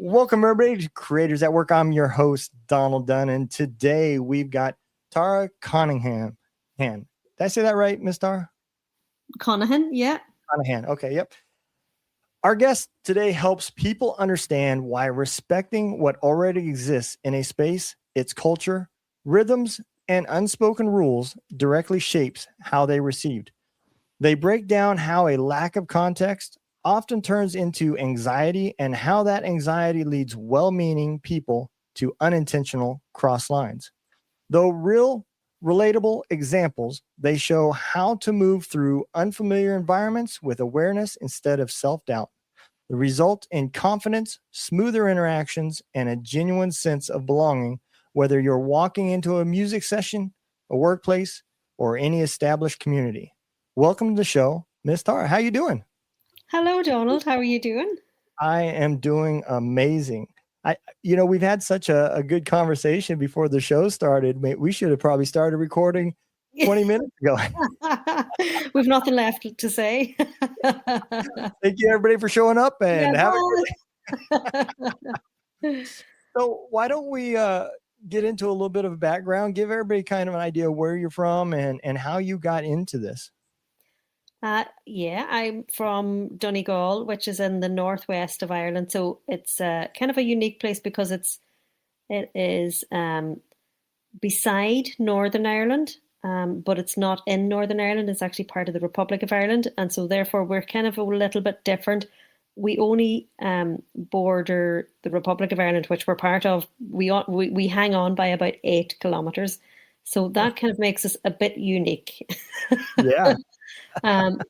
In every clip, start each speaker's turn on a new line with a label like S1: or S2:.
S1: Welcome, everybody, to Creators at Work. I'm your host, Donald Dunn, and today we've got Tara Connaghan. Did I say that right, Miss Tara?
S2: Connaghan, yeah.
S1: Connaghan, okay, yep. Our guest today helps people understand why respecting what already exists in a space, its culture, rhythms, and unspoken rules directly shapes how they received. They break down how a lack of context often turns into anxiety and how that anxiety leads well-meaning people to unintentional cross lines. Though real, relatable examples, they show how to move through unfamiliar environments with awareness instead of self-doubt. The result in confidence, smoother interactions, and a genuine sense of belonging, whether you're walking into a music session, a workplace, or any established community. Welcome to the show, Miss Tara. How you doing?
S2: Hello, Donald. How are you doing?
S1: I am doing amazing. We've had such a good conversation before the show started. We should have probably started recording 20 minutes ago.
S2: We've nothing left to say.
S1: Thank you, everybody, for showing up and So why don't we get into a little bit of a background, give everybody kind of an idea of where you're from and how you got into this.
S2: I'm from Donegal, which is in the northwest of Ireland. So it's kind of a unique place because it is beside Northern Ireland, but it's not in Northern Ireland. It's actually part of the Republic of Ireland. And so therefore we're kind of a little bit different. We only border the Republic of Ireland, which we're part of. We hang on by about 8 kilometers. So that kind of makes us a bit unique.
S1: Yeah.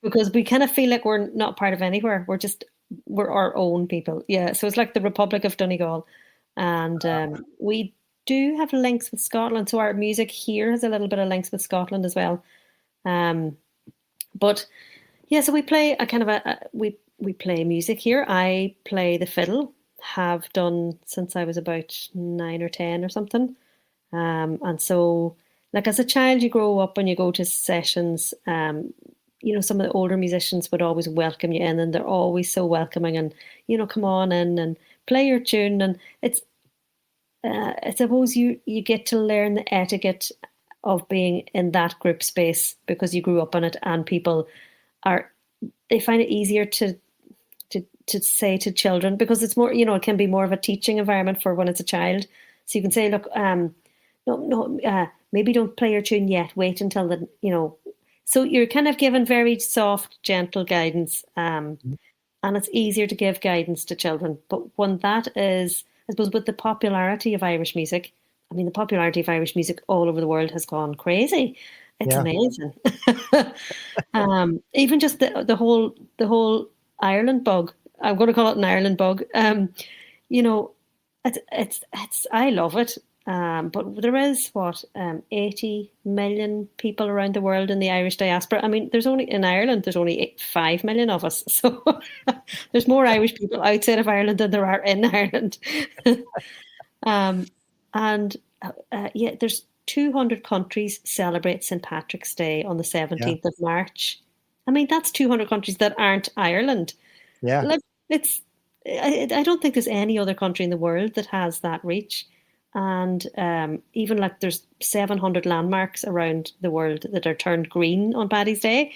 S2: Because we kind of feel like we're not part of anywhere. We're our own people. Yeah. So it's like the Republic of Donegal. And we do have links with Scotland. So our music here has a little bit of links with Scotland as well. But yeah, so we play we play music here. I play the fiddle, have done since I was about 9 or 10 or something. And so like as a child, you grow up and you go to sessions, some of the older musicians would always welcome you in and they're always so welcoming and, come on in and play your tune. And it's, I suppose you get to learn the etiquette of being in that group space because you grew up in it and they find it easier to say to children because it's more, it can be more of a teaching environment for when it's a child. So you can say, look, maybe don't play your tune yet. Wait until so you're kind of given very soft, gentle guidance, and it's easier to give guidance to children. But when that is, I suppose, with the popularity of Irish music, the popularity of Irish music all over the world has gone crazy. It's amazing. Even just the whole Ireland bug. I'm going to call it an Ireland bug. It's I love it. But there is 80 million people around the world in the Irish diaspora. There's only 5 million of us. So there's more Irish people outside of Ireland than there are in Ireland. There's 200 countries celebrate St. Patrick's Day on the 17th of March. That's 200 countries that aren't Ireland.
S1: Yeah.
S2: I don't think there's any other country in the world that has that reach. And even like there's 700 landmarks around the world that are turned green on Paddy's Day.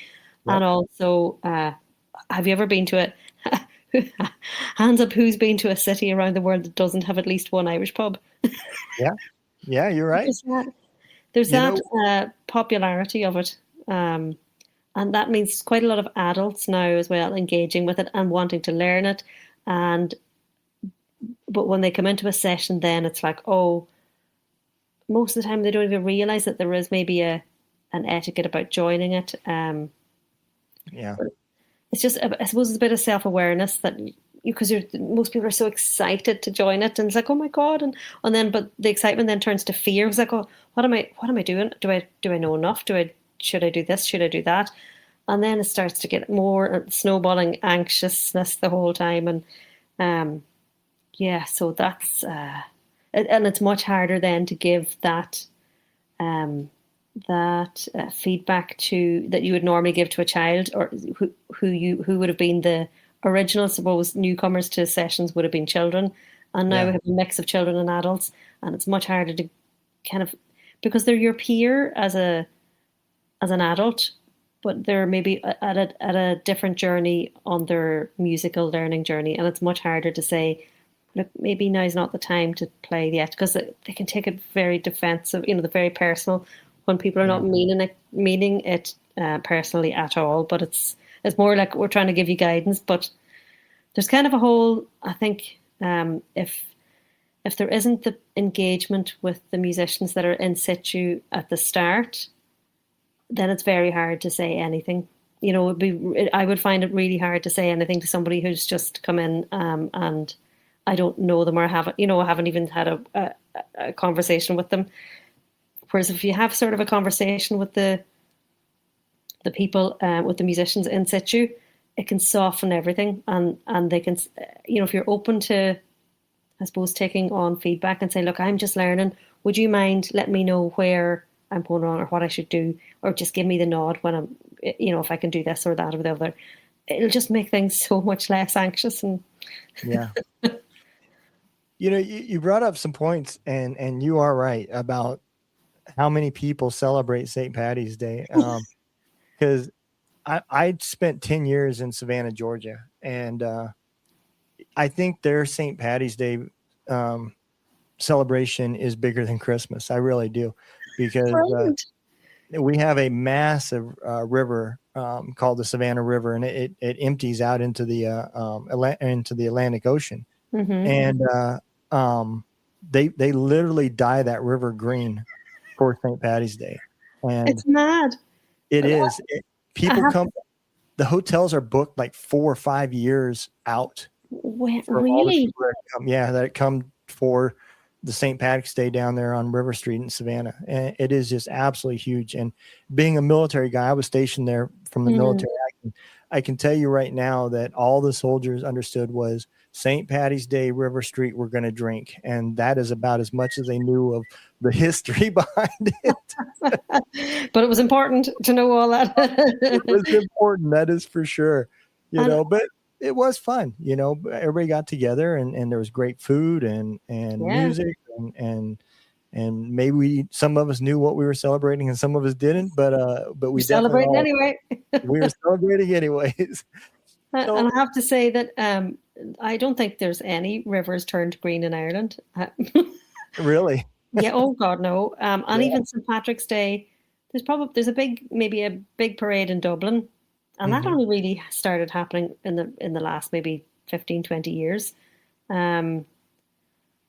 S2: Yep. And also, have you ever been to hands up, who's been to a city around the world that doesn't have at least one Irish pub?
S1: Yeah, you're right.
S2: There's that popularity of it. And that means quite a lot of adults now as well engaging with it and wanting to learn it. But when they come into a session, then it's like, most of the time they don't even realize that there is maybe an etiquette about joining it. It's just, I suppose, it's a bit of self-awareness that because most people are so excited to join it, and it's like, oh my god, and then but the excitement then turns to fear. It's like, oh, what am I doing? Do I know enough? Should I do this? Should I do that? And then it starts to get more snowballing anxiousness the whole time, and so that's and it's much harder then to give that feedback to that you would normally give to a child or who would have been the original. Suppose newcomers to sessions would have been children, And now we
S1: Yeah.
S2: have a mix of children and adults, and it's much harder to kind of, because they're your peer as an adult, but they're maybe at a different journey on their musical learning journey, and it's much harder to say, look, maybe now's not the time to play yet, because they can take it very defensive, the very personal, when people are
S1: Yeah.
S2: not meaning it personally at all. But it's more like we're trying to give you guidance. But there's kind of a whole, I think, if there isn't the engagement with the musicians that are in situ at the start, then it's very hard to say anything. I would find it really hard to say anything to somebody who's just come in, and I don't know them, or I haven't even had a conversation with them. Whereas if you have sort of a conversation with the people, with the musicians in situ, it can soften everything, and they can, if you're open to, I suppose, taking on feedback and say, look, I'm just learning. Would you mind letting me know where I'm going wrong or what I should do, or just give me the nod when I'm, if I can do this or that or the other. It'll just make things so much less anxious. And
S1: Yeah. You brought up some points, and you are right about how many people celebrate St. Patty's Day. Because I spent 10 years in Savannah, Georgia, and I think their St. Patty's Day celebration is bigger than Christmas. I really do, because we have a massive river called the Savannah River, and it empties out into the Atlantic Ocean, and they literally dye that river green for St. Patty's Day, and
S2: it's mad.
S1: it is. People come. The hotels are booked like 4 or 5 years out. For all the
S2: Really?
S1: people that come for the St. Patrick's Day down there on River Street in Savannah. And it is just absolutely huge. And being a military guy, I was stationed there from the military. I can tell you right now that all the soldiers understood was St. Patty's Day, River Street, we're going to drink. And that is about as much as they knew of the history behind it.
S2: But it was important to know all that.
S1: It was important, that is for sure. But it was fun. Everybody got together, and there was great food and music, and maybe some of us knew what we were celebrating and some of us didn't, but we
S2: celebrating anyway.
S1: We were celebrating anyways.
S2: And I have to say that I don't think there's any rivers turned green in Ireland.
S1: Really?
S2: Yeah. Oh God, no. And even St. Patrick's Day, there's maybe a big parade in Dublin, and that only really started happening in the last maybe 15, 20 years. And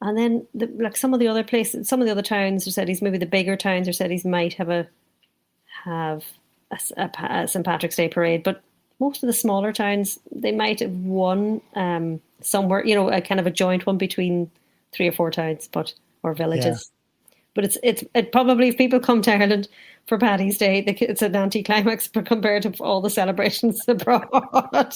S2: then like some of the other places, some of the other towns or cities, maybe the bigger towns or cities might have a St. Patrick's Day parade, but most of the smaller towns, they might have one somewhere, a kind of a joint one between 3 or 4 towns, or villages. Yeah. But it probably, if people come to Ireland for Paddy's Day, it's an anticlimax compared to all the celebrations abroad.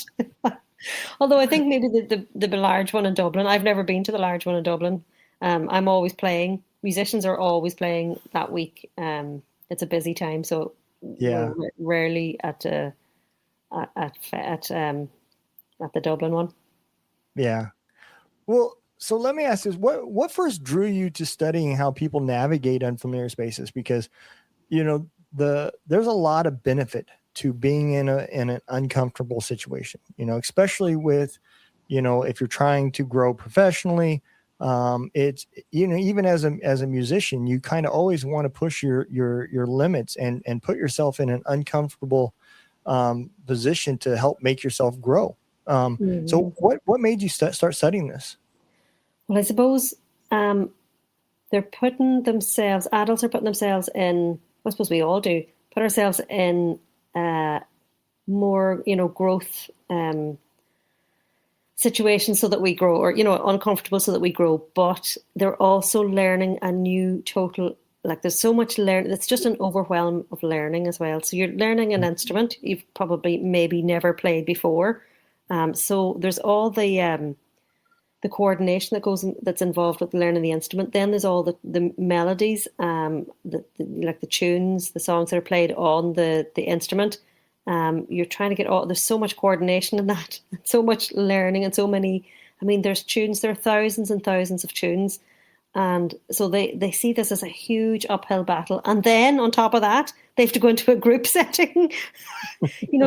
S2: Although I think maybe the large one in Dublin, I've never been to the large one in Dublin. I'm always playing. Musicians are always playing that week. It's a busy time, so we're rarely at the Dublin one.
S1: Yeah. Well, so let me ask this: what first drew you to studying how people navigate unfamiliar spaces? Because there's a lot of benefit to being in an uncomfortable situation. Especially with if you're trying to grow professionally. It's even as a musician, you kind of always want to push your limits and put yourself in an uncomfortable position to help make yourself grow. So what made you start studying this?
S2: Well, I suppose adults are putting themselves in, I suppose we all do, put ourselves in more, growth situations so that we grow, or, uncomfortable so that we grow. But they're also learning a new total, like there's so much it's just an overwhelm of learning as well. So you're learning an instrument you've probably maybe never played before. So there's all the coordination that's involved with learning the instrument. Then there's all the melodies, like the tunes, the songs that are played on the instrument. You're trying to get there's so much coordination in that, so much learning, and so many I mean, there's tunes, there are thousands and thousands of tunes. And so they see this as a huge uphill battle. And then on top of that, they have to go into a group setting,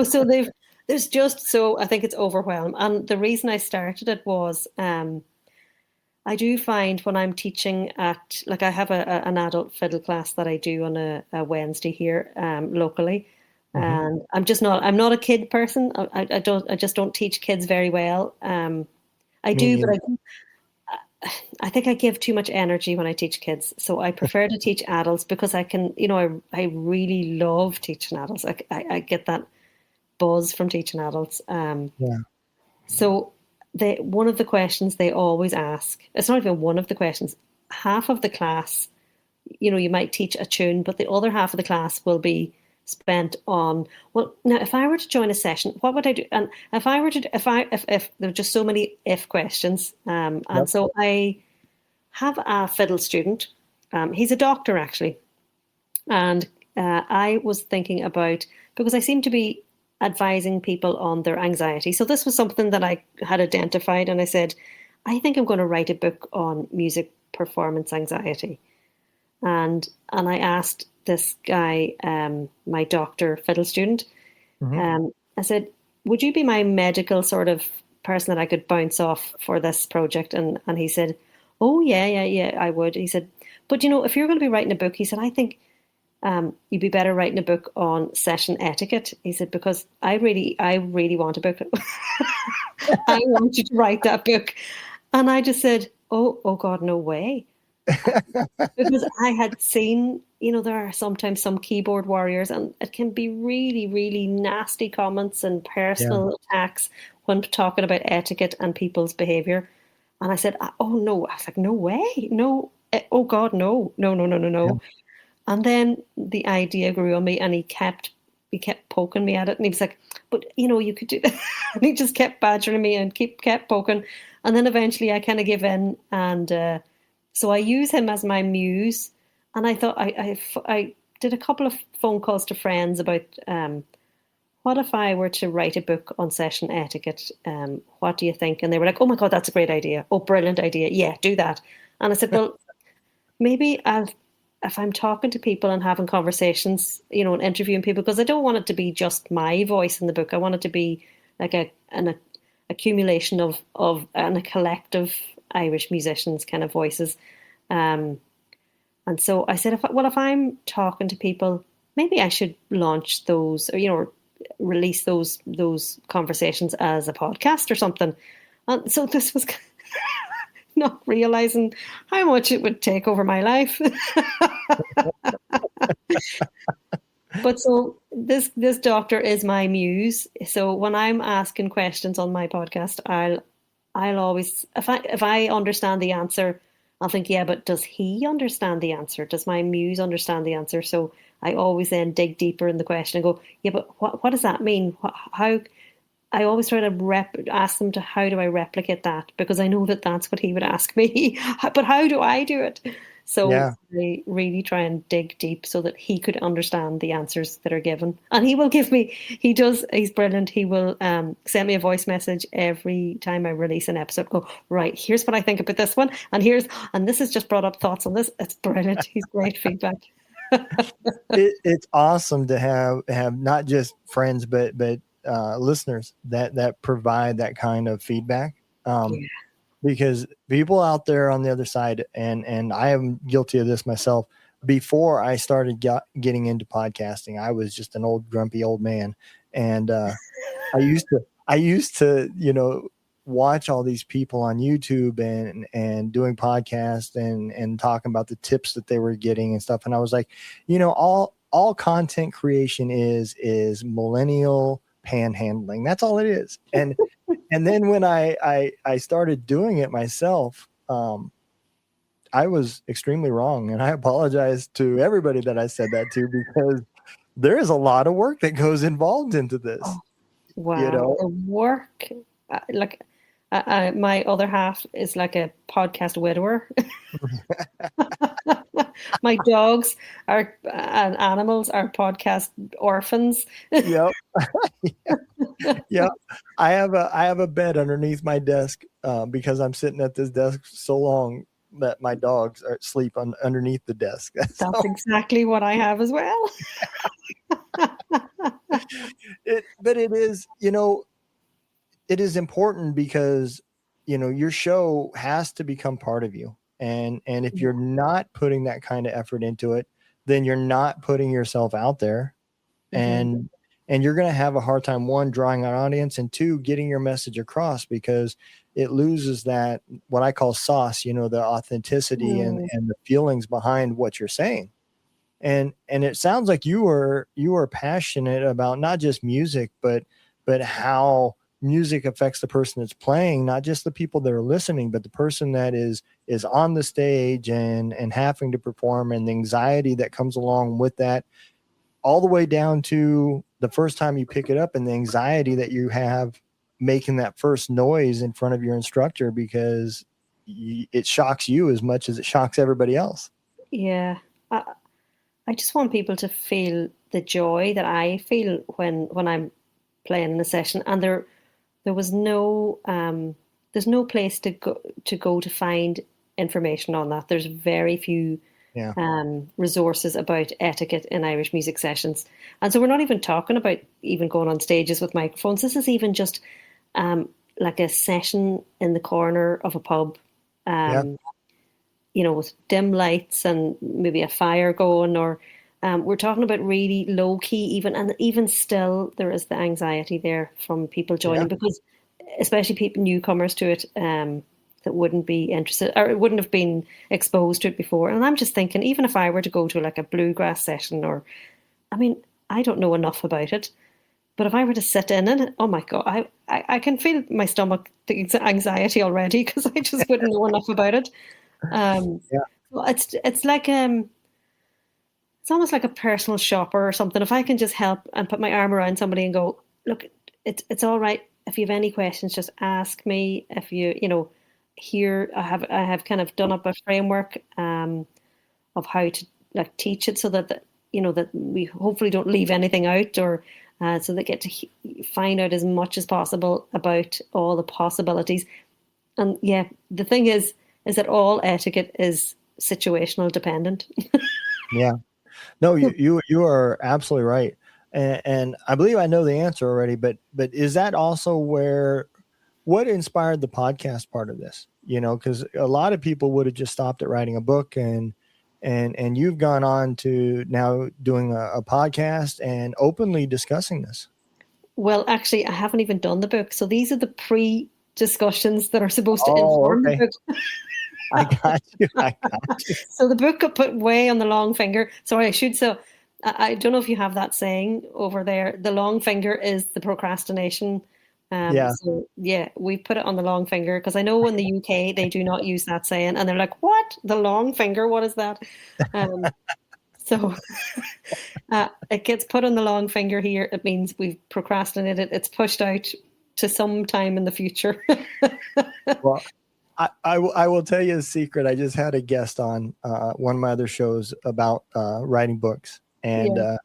S2: so there's just, so I think it's overwhelmed. And the reason I started it was, I do find when I'm teaching at, like I have an adult fiddle class that I do on a Wednesday here locally. And I'm not a kid person. I just don't teach kids very well. I
S1: Me
S2: do,
S1: neither.
S2: but I think I give too much energy when I teach kids. So I prefer to teach adults because I can, I really love teaching adults. I get that buzz from teaching adults.
S1: Yeah.
S2: So one of the questions they always ask, it's not even one of the questions, half of the class, you might teach a tune, but the other half of the class will be spent on, well, now if I were to join a session, what would I do? And if there were just so many if questions. And
S1: Yep.
S2: so I have a fiddle student. He's a doctor actually. And I was thinking about, because I seem to be advising people on their anxiety. So this was something that I had identified, and I said, I think I'm going to write a book on music performance anxiety. And I asked this guy, my doctor fiddle student,
S1: Mhm.
S2: I said, would you be my medical sort of person that I could bounce off for this project? And he said, oh yeah, I would. He said, but if you're going to be writing a book, he said, I think you'd be better writing a book on session etiquette. He said, because I really want a book. I want you to write that book. And I just said, oh God, no way. Because I had seen, there are sometimes some keyboard warriors, and it can be really, really nasty comments and
S1: Yeah.
S2: personal attacks when talking about etiquette and people's behavior. And I said, oh no. I was like, no way. No. Oh God, no. No, no, no, no,
S1: Yeah.
S2: no. And then the idea grew on me, and he kept poking me at it, and he was like, but you could do that. And he just kept badgering me and kept poking. And then eventually I kind of give in, and so I use him as my muse. And I thought I did a couple of phone calls to friends about what if I were to write a book on session etiquette? What do you think? And they were like, oh my God, that's a great idea. Oh, brilliant idea. Yeah, do that. And I said, well, maybe if I'm talking to people and having conversations, and interviewing people, because I don't want it to be just my voice in the book. I want it to be like an accumulation of and a collective Irish musicians kind of voices. And so I said, if I'm talking to people, maybe I should launch those, or release those conversations as a podcast or something. And so this was not realizing how much it would take over my life. But so this doctor is my muse. So when I'm asking questions on my podcast, I'll always, if I understand the answer, I'll think, yeah, but does he understand the answer? Does my muse understand the answer? So I always then dig deeper in the question and go, yeah, but what does that mean? How? I always try to ask them to, how do I replicate that? Because I know that that's what he would ask me. But how do I do it? So
S1: Yeah.
S2: I really try and dig deep so that he could understand the answers that are given. And he will give me, he's brilliant. He will send me a voice message every time I release an episode. Go, right, here's what I think about this one. And this has just brought up thoughts on this. It's brilliant. He's great feedback.
S1: It's awesome to have not just friends, but listeners that provide that kind of feedback.
S2: Yeah.
S1: Because people out there on the other side, and I am guilty of this myself. Before I started getting into podcasting, I was just an old grumpy old man, and I used to watch all these people on YouTube and doing podcasts and talking about the tips that they were getting and stuff, and I was like, all content creation is millennial panhandling. That's all it is, and then when I started doing it myself, I was extremely wrong, and I apologize to everybody that I said that to, because there is a lot of work that goes involved into this.
S2: Oh, wow. The work, like my other half is like a podcast widower. My dogs are and animals are podcast orphans.
S1: Yep. Yeah, I have a bed underneath my desk because I'm sitting at this desk so long that my dogs are sleep underneath the desk.
S2: That's
S1: So
S2: exactly what I have as well.
S1: but it is, it is important because your show has to become part of you, and if
S2: Yeah.
S1: you're not putting that kind of effort into it, then you're not putting yourself out there,
S2: Mhm.
S1: and you're going to have a hard time, one, drawing an audience, and two, getting your message across, because it loses that, what I call sauce, the authenticity
S2: Mm.
S1: and the feelings behind what you're saying. And it sounds like you are passionate about not just music, but how music affects the person that's playing, not just the people that are listening, but the person that is on the stage and having to perform, and the anxiety that comes along with that, all the way down to the first time you pick it up and the anxiety that you have making that first noise in front of your instructor, because it shocks you as much as it shocks everybody else.
S2: Yeah. I just want people to feel the joy that I feel when I'm playing in a session, and there was no there's no place to go to find information on that. There's very few
S1: Yeah.
S2: resources about etiquette in Irish music sessions, and so we're not even talking about even going on stages with microphones. This is even just like a session in the corner of a pub.
S1: Yeah.
S2: Um, with dim lights and maybe a fire going, or we're talking about really low key even, and even still there is the anxiety there from people
S1: Yeah.
S2: joining, because especially people newcomers to it, that wouldn't be interested or wouldn't have been exposed to it before. And I'm just thinking, even if I were to go to like a bluegrass session, or I mean, I don't know enough about it, but if I were to sit in it, oh my God, I can feel my stomach, the anxiety already, because I just wouldn't know enough about it. Um,
S1: Yeah.
S2: well, it's like it's almost like a personal shopper or something. If I can just help and put my arm around somebody and go, look, it's all right. If you have any questions, just ask me. If here I have kind of done up a framework of how to like teach it, so that we hopefully don't leave anything out, or so they get to find out as much as possible about all the possibilities. And yeah, the thing is that all etiquette is situational dependent.
S1: Yeah. No, you are absolutely right. And I believe I know the answer already, but is that also where what inspired the podcast part of this? Because a lot of people would have just stopped at writing a book, and you've gone on to now doing a podcast and openly discussing this.
S2: Well, actually, I haven't even done the book. So these are the pre-discussions that are supposed to
S1: Oh,
S2: inform the
S1: okay.
S2: book.
S1: I got you. I got you.
S2: So the book got put way on the long finger. Sorry, I should. So I don't know if you have that saying over there. The long finger is the procrastination.
S1: Yeah.
S2: So yeah, we put it on the long finger, because I know in the UK they do not use that saying, and they're like, "What? The long finger? What is that?" Um, so it gets put on the long finger here. It means we've procrastinated. It's pushed out to some time in the future.
S1: Well, I will tell you a secret. I just had a guest on one of my other shows about writing books, and
S2: Yeah.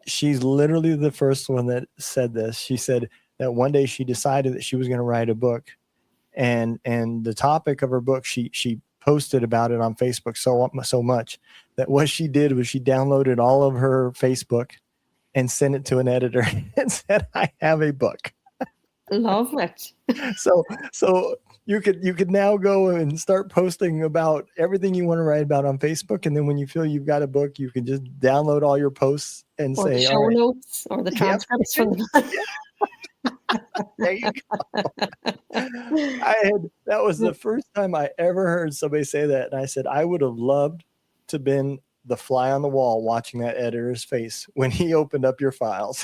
S1: she's literally the first one that said this. She said that one day she decided that she was going to write a book, and the topic of her book, she posted about it on Facebook so much that what she did was she downloaded all of her Facebook and sent it to an editor and said, "I have a book."
S2: Love it.
S1: So you could now go and start posting about everything you want to write about on Facebook, and then when you feel you've got a book, you can just download all your posts and
S2: Or the
S1: say, "All
S2: show
S1: right,
S2: notes or the
S1: yep,
S2: transcripts from the.
S1: there you go." That was the first time I ever heard somebody say that, and I said I would have loved to been the fly on the wall watching that editor's face when he opened up your files.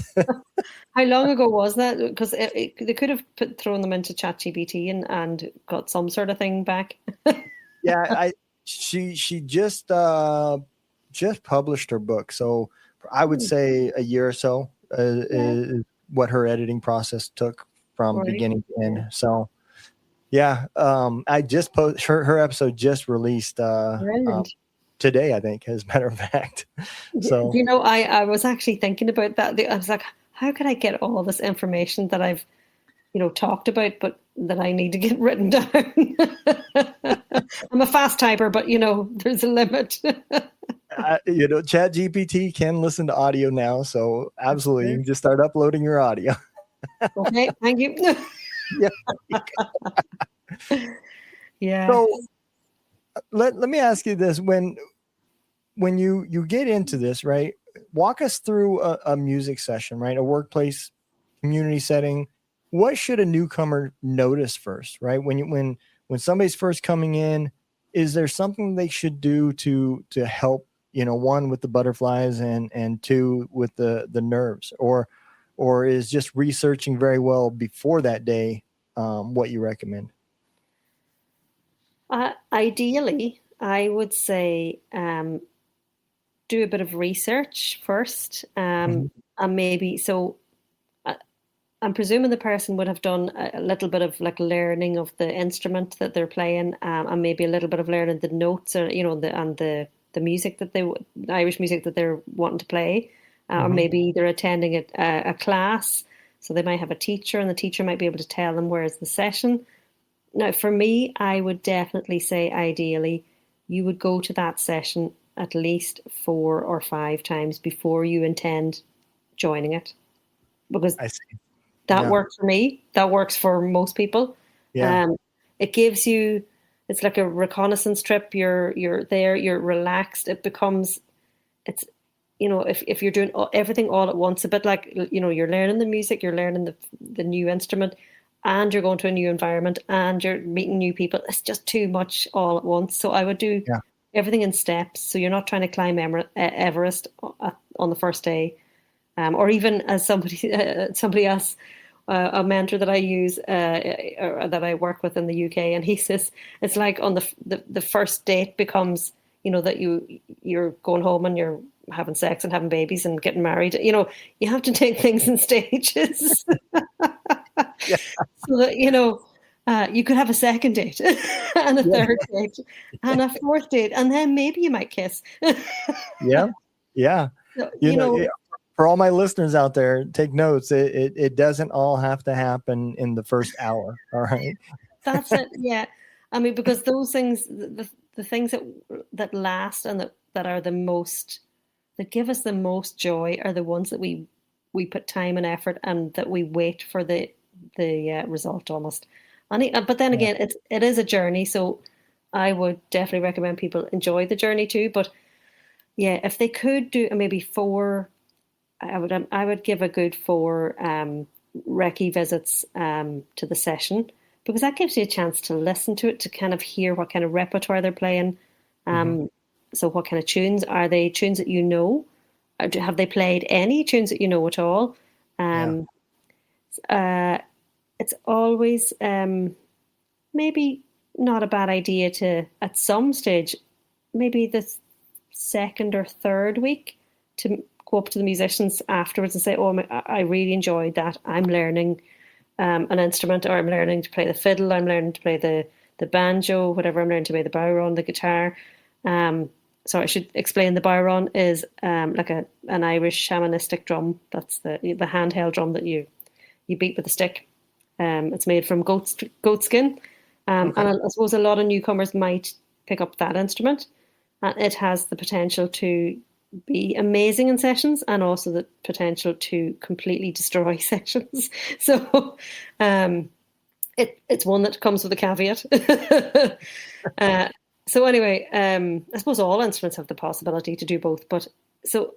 S2: How long ago was that? Because they could have thrown them into ChatGPT and got some sort of thing back.
S1: Yeah, she just published her book, so I would say a year or so
S2: Yeah.
S1: is what her editing process took from
S2: Right.
S1: beginning to
S2: Yeah.
S1: end. So yeah, I just her episode just released
S2: Brilliant.
S1: today, I think, as a matter of fact.
S2: Do
S1: So
S2: you know, I was actually thinking about that. I was like, how could I get all this information that I've, talked about, but that I need to get written down? I'm a fast typer, but there's a limit.
S1: Chat GPT can listen to audio now, so absolutely, you can just start uploading your audio.
S2: Okay, thank you.
S1: Yeah.
S2: Yeah.
S1: So let me ask you this: when you get into this, right? Walk us through a music session, right? A workplace, community setting. What should a newcomer notice first, right? When somebody's first coming in, is there something they should do to help, one with the butterflies and two with the nerves, or is just researching very well before that day what you recommend?
S2: Ideally, I would say do a bit of research first,
S1: Mhm.
S2: and maybe I'm presuming the person would have done a little bit of like learning of the instrument that they're playing, and maybe a little bit of learning the notes, or the music the Irish music that they're wanting to play, or
S1: Mhm.
S2: maybe they're attending a class, so they might have a teacher, and the teacher might be able to tell them where's the session. Now, for me, I would definitely say ideally you would go to that session at least 4 or 5 times before you intend joining it, because
S1: I see.
S2: that
S1: Yeah.
S2: works for me. That works for most people.
S1: Yeah.
S2: Um, it gives you, it's like a reconnaissance trip. You're there, you're relaxed. It becomes, it's, if you're doing everything all at once, a bit like, you're learning the music, you're learning the new instrument, and you're going to a new environment, and you're meeting new people. It's just too much all at once. So I would do
S1: Yeah.
S2: everything in steps. So you're not trying to climb Everest on the first day, or even as somebody else, a mentor that I use, or that I work with in the UK, and he says it's like on the first date becomes, that you're going home and you're having sex and having babies and getting married. You have to take things in stages.
S1: Yeah.
S2: So that you could have a second date and a
S1: Yeah.
S2: third date and a fourth date, and then maybe you might kiss.
S1: Yeah. Yeah.
S2: So,
S1: Yeah, for all my listeners out there, take notes. It doesn't all have to happen in the first hour. All right.
S2: that's it. Yeah, I mean, because those things, the things that last and that are the most, that give us the most joy, are the ones that we put time and effort, and that we wait for the result almost. But then
S1: Yeah.
S2: again, it is a journey, so I would definitely recommend people enjoy the journey too. But yeah, if they could do maybe four, I would give a good four recce visits to the session, because that gives you a chance to listen to it, to kind of hear what kind of repertoire they're playing.
S1: Mhm.
S2: So what kind of tunes are they? Tunes that you know? Have they played any tunes that you know at all?
S1: Yeah.
S2: Um, uh, it's always maybe not a bad idea to, at some stage, maybe the second or third week, to go up to the musicians afterwards and say, "Oh, I really enjoyed that. I'm learning an instrument, or I'm learning to play the fiddle. I'm learning to play the banjo, whatever. I'm learning to play the bodhrán, the guitar." So I should explain, the bodhrán is like an Irish shamanistic drum. That's the handheld drum that you beat with a stick. It's made from goat skin,
S1: Okay.
S2: and I suppose a lot of newcomers might pick up that instrument, and it has the potential to be amazing in sessions, and also the potential to completely destroy sessions. So it's one that comes with a caveat. uh, so anyway, I suppose all instruments have the possibility to do both, but so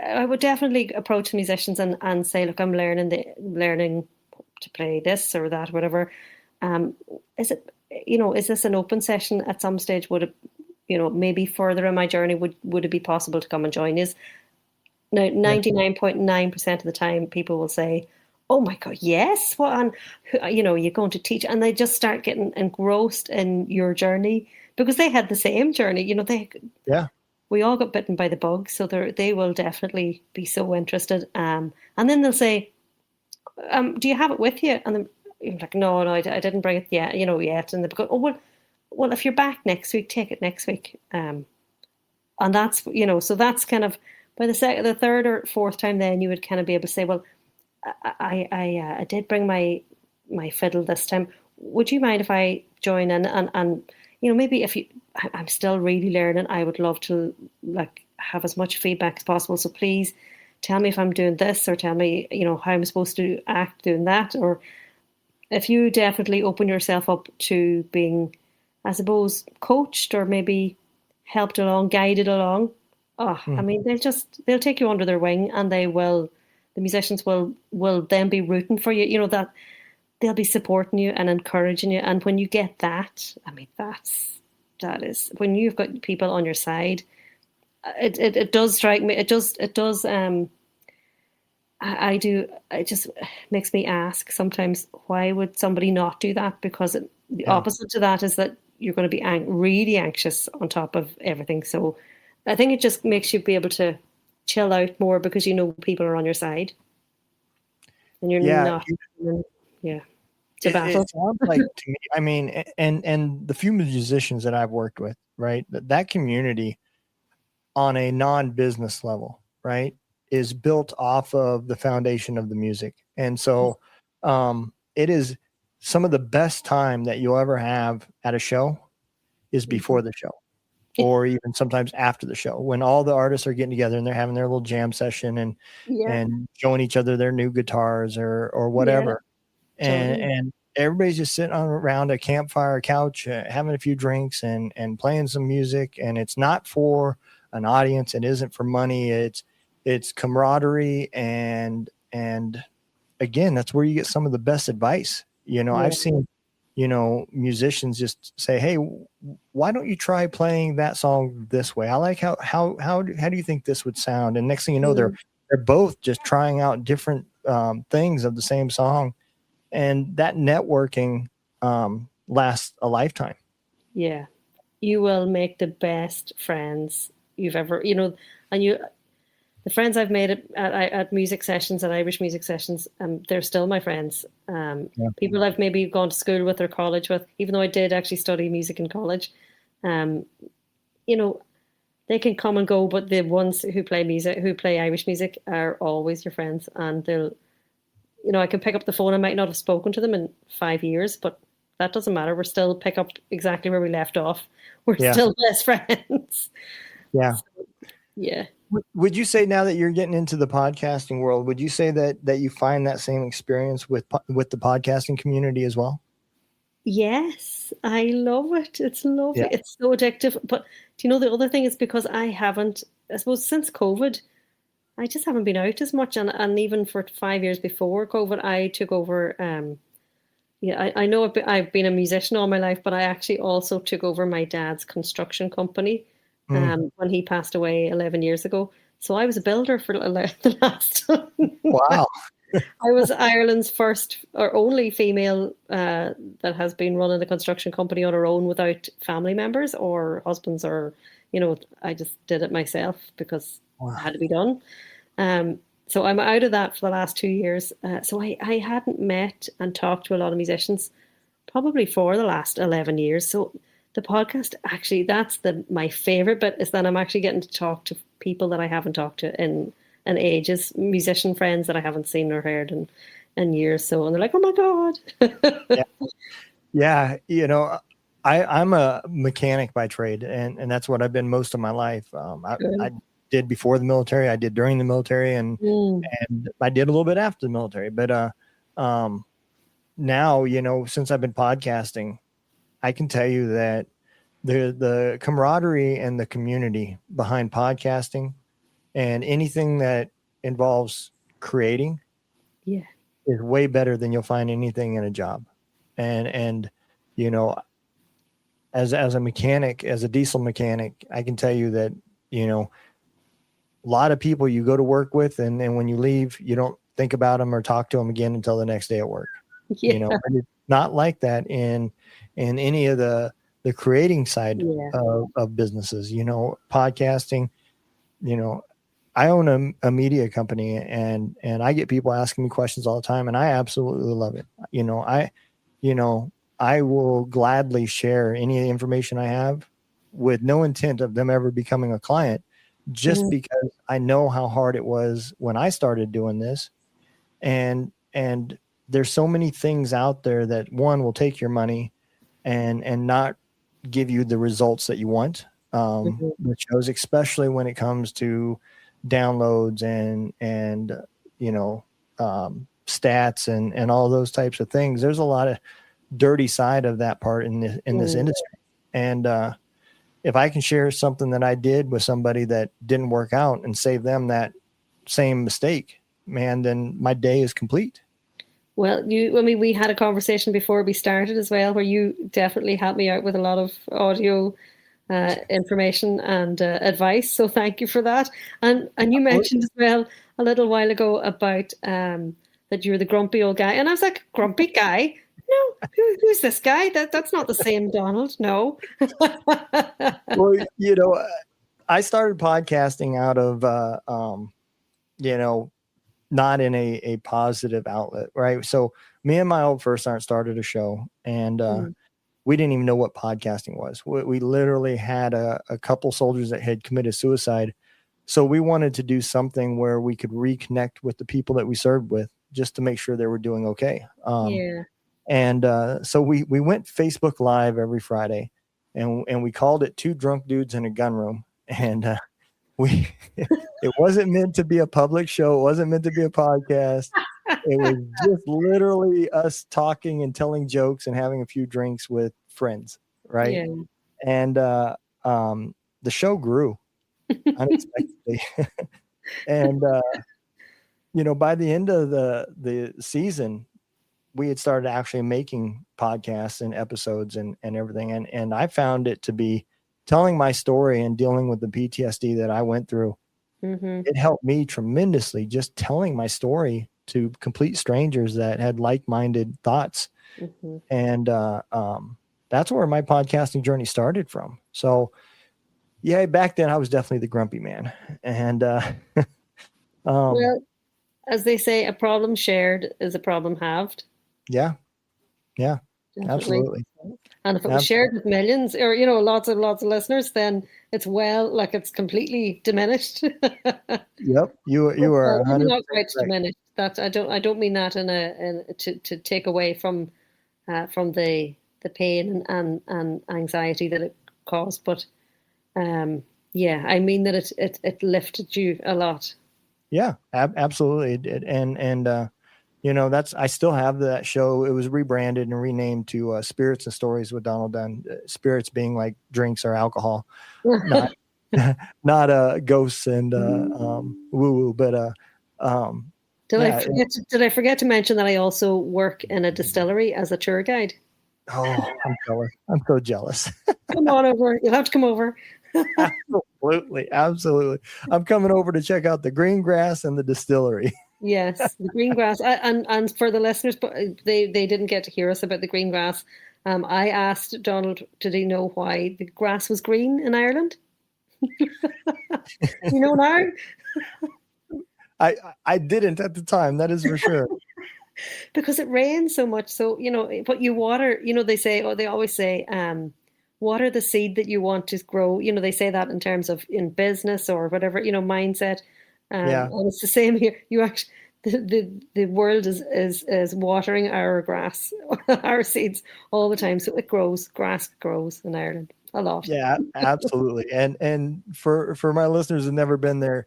S2: I would definitely approach musicians and say, look, I'm learning to play this or that, whatever. Um, is it, is this an open session at some stage? Would it, maybe further in my journey, would it be possible to come and join us? Now,
S1: Yeah.
S2: 99.9% of the time, people will say, "Oh my God, yes! What? And you're going to teach," and they just start getting engrossed in your journey, because they had the same journey.
S1: Yeah.
S2: We all got bitten by the bug, so they will definitely be so interested. And then they'll say, "Do you have it with you?" And then you're like, "No, no, I didn't bring it yet, yet." And they go, "Oh well, if you're back next week, take it next week." And that's, so that's kind of, by the third or fourth time, then you would kind of be able to say, well, I did bring my fiddle this time. Would you mind if I join in and maybe if you I'm still really learning. I would love to like have as much feedback as possible. So please tell me if I'm doing this or tell me, how I'm supposed to act doing that. Or if you definitely open yourself up to being, I suppose, coached or maybe helped along, guided along. Oh, I
S1: Mm.
S2: mean, they'll take you under their wing and the musicians will then be rooting for you. That they'll be supporting you and encouraging you. And when you get that, I mean, that is when you've got people on your side. It does strike me. It does. I do. It just makes me ask sometimes, why would somebody not do that? Because the
S1: Yeah.
S2: opposite to that is that you're going to be really anxious on top of everything. So I think it just makes you be able to chill out more because people are on your side and you're
S1: Yeah.
S2: not. Yeah, to battle.
S1: It sounds like to me, I mean, and the few musicians that I've worked with, right, that community on a non-business level, right, is built off of the foundation of the music. And so it is some of the best time that you'll ever have at a show is before the show, or even sometimes after the show, when all the artists are getting together and they're having their little jam session
S2: Yeah,
S1: and showing each other their new guitars or
S2: yeah,
S1: whatever. And
S2: totally.
S1: and everybody's just sitting around a campfire couch, having a few drinks and playing some music. And it's not for an audience. It isn't for money. It's camaraderie. And again, that's where you get some of the best advice.
S2: Yeah.
S1: I've seen, musicians just say, "Hey, why don't you try playing that song this way? I like how do you think this would sound?" And next thing you know, they're
S2: Mm,
S1: they're both just trying out different things of the same song, and that networking lasts a lifetime.
S2: yeah. You will make the best friends you've ever, and the friends I've made at music sessions, at Irish music sessions, they're still my friends.
S1: Yeah.
S2: People I've maybe gone to school with or college with, even though I did actually study music in college. Um, you know, they can come and go, but the ones who play music, who play Irish music, are always your friends, and I can pick up the phone. I might not have spoken to them in 5 years, but that doesn't matter. We're still pick up exactly where we left off. We're
S1: Yeah.
S2: still best friends.
S1: Yeah.
S2: Yeah.
S1: Would you say, now that you're getting into the podcasting world, would you say that you find that same experience with the podcasting community as well?
S2: Yes, I love it. It's
S1: Yeah.
S2: lovely. It's so addictive. But do you know the other thing is because I suppose since COVID, I just haven't been out as much. And even for 5 years before COVID, I took over. Yeah, I know I've been a musician all my life, but I actually also took over my dad's construction company
S1: Mm.
S2: when he passed away 11 years ago. So I was a builder for the last.
S1: Wow.
S2: I was Ireland's first or only female that has been running a construction company on her own without family members or husbands I just did it myself because it
S1: Wow.
S2: had to be done. So I'm out of that for the last 2 years. So I hadn't met and talked to a lot of musicians probably for the last 11 years. So the podcast, actually, that's my favorite bit, is that I'm actually getting to talk to people that I haven't talked to in ages, musician friends that I haven't seen or heard in years. So, and they're like, oh my God.
S1: Yeah. Yeah. I'm a mechanic by trade, and that's what I've been most of my life. I did before the military, I did during the military, and
S2: Mm,
S1: I did a little bit after the military. But now, since I've been podcasting, I can tell you that the camaraderie and the community behind podcasting and anything that involves creating
S2: yeah.
S1: is way better than you'll find anything in a job. And you know, as a mechanic, as a diesel mechanic, I can tell you that, a lot of people you go to work with, and when you leave, you don't think about them or talk to them again until the next day at work.
S2: Yeah.
S1: But it's not like that in any of the creating side
S2: Yeah.
S1: of businesses. Podcasting. I own a media company, and I get people asking me questions all the time, and I absolutely love it. I will gladly share any information I have with no intent of them ever becoming a client, just
S2: Mhm.
S1: because I know how hard it was when I started doing this, and there's so many things out there that one will take your money and not give you the results that you want. Which shows, especially when it comes to downloads and stats and all those types of things. There's a lot of dirty side of that part in this industry. And if I can share something that I did with somebody that didn't work out and save them that same mistake, man, then my day is complete.
S2: Well, we had a conversation before we started as well, where you definitely helped me out with a lot of audio information and advice. So thank you for that. And you mentioned as well a little while ago about that you're the grumpy old guy, and I was like, grumpy guy? No, who's this guy? That's not the same Donald. No.
S1: Well, I started podcasting out of not in a positive outlet, right? So me and my old first sergeant started a show, and we didn't even know what podcasting was. We literally had a couple soldiers that had committed suicide. So we wanted to do something where we could reconnect with the people that we served with, just to make sure they were doing okay. And so we went Facebook Live every Friday, and we called it Two Drunk Dudes in a Gun Room. And it wasn't meant to be a public show. It wasn't meant to be a podcast. It was just literally us talking and telling jokes and having a few drinks with friends, right?
S2: Yeah.
S1: And the show grew unexpectedly. And by the end of the season, we had started actually making podcasts and episodes and everything. And I found it to be telling my story and dealing with the PTSD that I went through. It helped me tremendously, just telling my story to complete strangers that had like-minded thoughts. And that's where my podcasting journey started from. So yeah, back then I was definitely the grumpy man. And
S2: well, as they say, a problem shared is a problem halved.
S1: Yeah, definitely. Absolutely.
S2: And if it was shared with millions, or lots of listeners, then it's it's completely diminished.
S1: Yep, you are 100%
S2: not quite
S1: right.
S2: diminished. That I don't mean that to take away from the pain and anxiety that it caused, but I mean that it lifted you a lot.
S1: Yeah, absolutely it did. And I still have that show. It was rebranded and renamed to Spirits and Stories with Donald Dunn. Spirits being like drinks or alcohol, not ghosts and woo-woo. But
S2: did I forget to mention that I also work in a distillery as a tour guide?
S1: Oh, I'm jealous. I'm so jealous.
S2: Come on over. You'll have to come over.
S1: Absolutely. I'm coming over to check out the green grass and the distillery.
S2: Yes, the green grass. And for the listeners, but they didn't get to hear us about the green grass. I asked Donald, did he know why the grass was green in Ireland? You know now?
S1: I didn't at the time, that is for sure.
S2: Because it rains so much. So, but you water, they always say, water the seed that you want to grow. They say that in terms of in business or whatever, mindset. And it's the same here. You actually, the world is watering our grass, our seeds all the time. So grass grows in Ireland a lot.
S1: Yeah, absolutely. And for my listeners who've never been there,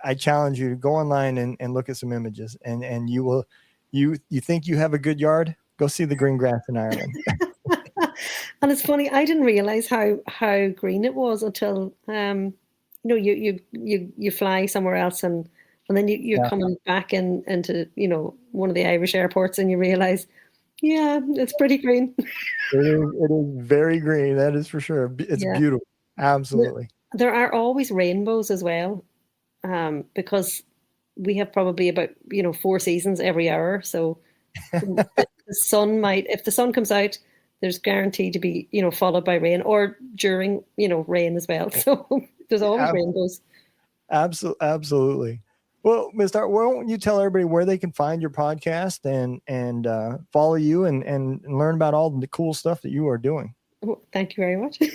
S1: I challenge you to go online and look at some images, and you will, you think you have a good yard, go see the green grass in Ireland.
S2: And it's funny, I didn't realize how green it was until you fly somewhere else and then you're coming back into one of the Irish airports and you realize, yeah, it's pretty green.
S1: It is very green, that is for sure. It's beautiful. Absolutely.
S2: There are always rainbows as well, because we have probably about 4 seasons every hour. So the sun if the sun comes out, there's guaranteed to be followed by rain, or during rain as well. So there's always rainbows.
S1: Absolutely. Well, Ms. Dart, why don't you tell everybody where they can find your podcast and follow you and learn about all the cool stuff that you are doing?
S2: Oh, thank you very much. The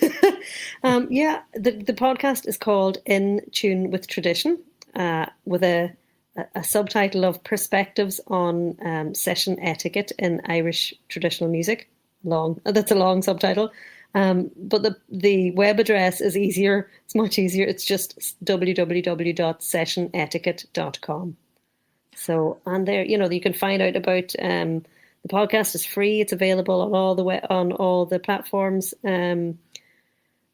S2: podcast is called In Tune with Tradition, with a a subtitle of Perspectives on Session Etiquette in Irish Traditional Music. That's a long subtitle. But the web address is easier. It's much easier. It's just www.sessionetiquette.com. So, and there, you can find out about the podcast is free. It's available on all the platforms.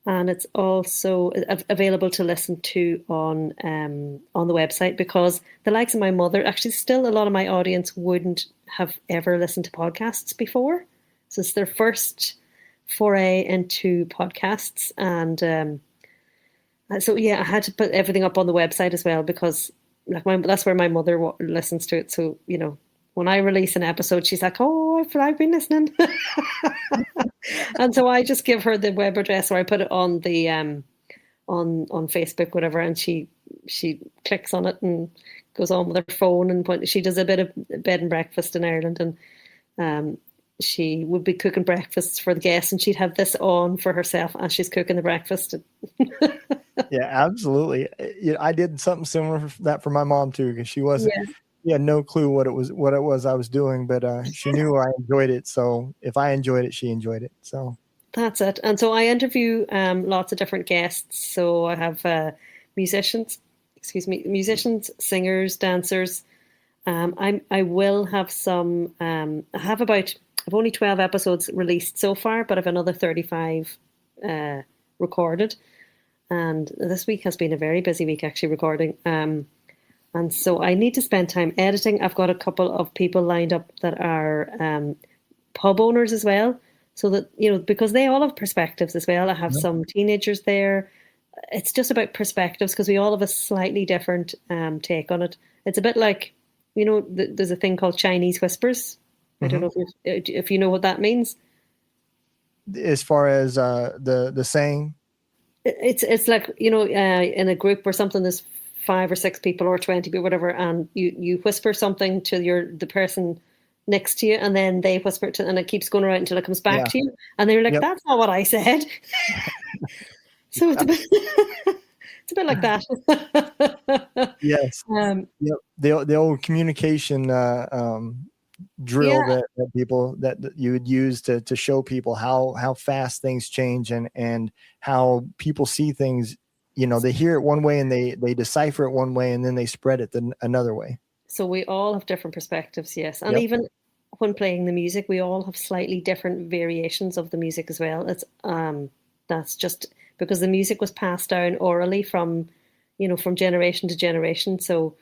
S2: And it's also available to listen to on the website, because the likes of my mother, actually still a lot of my audience wouldn't have ever listened to podcasts before. So it's their first foray into podcasts. And so, yeah, I had to put everything up on the website as well, because that's where my mother listens to it. So, when I release an episode, she's like, "Oh, I've been listening," and so I just give her the web address, or I put it on the on Facebook, whatever, and she clicks on it and goes on with her phone. And she does a bit of bed and breakfast in Ireland, and she would be cooking breakfasts for the guests, and she'd have this on for herself as she's cooking the breakfast.
S1: Yeah, absolutely. I did something similar for that for my mom too, because she wasn't.
S2: Yeah.
S1: She had no clue what it was I was doing, but she knew I enjoyed it. So if I enjoyed it, she enjoyed it. So
S2: that's it. And so I interview lots of different guests. So I have musicians, singers, dancers. I will have some. I've only 12 episodes released so far, but I've another 35 recorded. And this week has been a very busy week, actually, recording. And so I need to spend time editing. I've got a couple of people lined up that are pub owners as well. So that, because they all have perspectives as well. I have some teenagers there. It's just about perspectives, because we all have a slightly different take on it. It's a bit like, there's a thing called Chinese whispers. I don't know if you know what that means.
S1: As far as the saying,
S2: it's like, in a group or something, there's 5 or 6 people or 20 people, whatever, and you whisper something to the person next to you, and then they whisper it and it keeps going around until it comes back to you, and they're like, "That's not what I said." So it's a bit like that.
S1: Yes. Yep. The old communication drill that people that you would use to show people how fast things change and how people see things. They hear it one way and they decipher it one way, and then they spread it another way.
S2: So we all have different perspectives, yes. And even when playing the music, we all have slightly different variations of the music as well. It's that's just because the music was passed down orally from generation to generation. So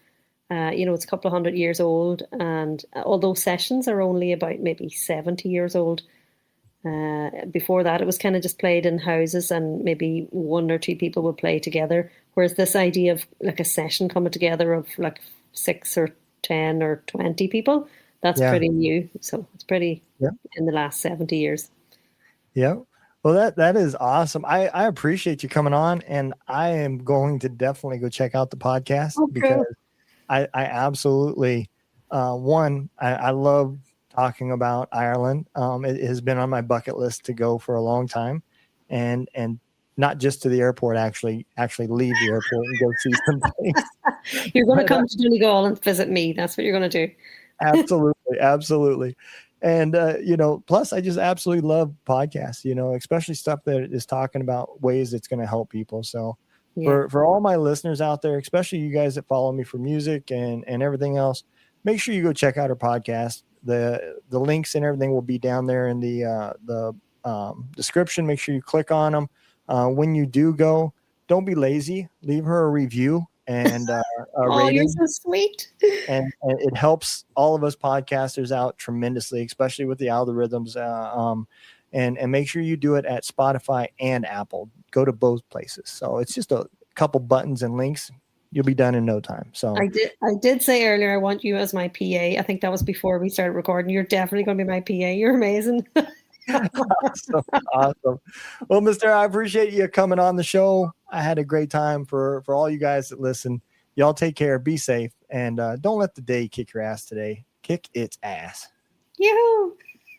S2: it's a couple of 100 years old, and although sessions are only about maybe 70 years old, before that it was kind of just played in houses, and maybe 1 or 2 people would play together. Whereas this idea of like a session coming together of like 6 or 10 or 20 people, that's pretty new. So it's pretty in the last 70 years. Yeah.
S1: Well, that is awesome. I appreciate you coming on, and I am going to definitely go check out the podcast because I absolutely I love talking about Ireland. It has been on my bucket list to go for a long time, and not just to the airport, actually leave the airport and go see some things.
S2: You're going to come to Donegal and visit me. That's what you're going to do.
S1: Absolutely. And, plus I just absolutely love podcasts, especially stuff that is talking about ways it's going to help people. So for all my listeners out there, especially you guys that follow me for music and everything else, make sure you go check out our podcast. The links and everything will be down there in the description. Make sure you click on them. When you do go, don't be lazy. Leave her a review and a rating.
S2: You're so sweet.
S1: And it helps all of us podcasters out tremendously, especially with the algorithms. And make sure you do it at Spotify and Apple. Go to both places. So it's just a couple buttons and links. You'll be done in no time. So
S2: I did say earlier, I want you as my PA. I think that was before we started recording. You're definitely going to be my PA. You're amazing.
S1: Awesome. Well, Mr. I appreciate you coming on the show. I had a great time. For all you guys that listen, y'all take care, be safe, and don't let the day kick your ass today. Kick its ass.
S2: Yoo-hoo.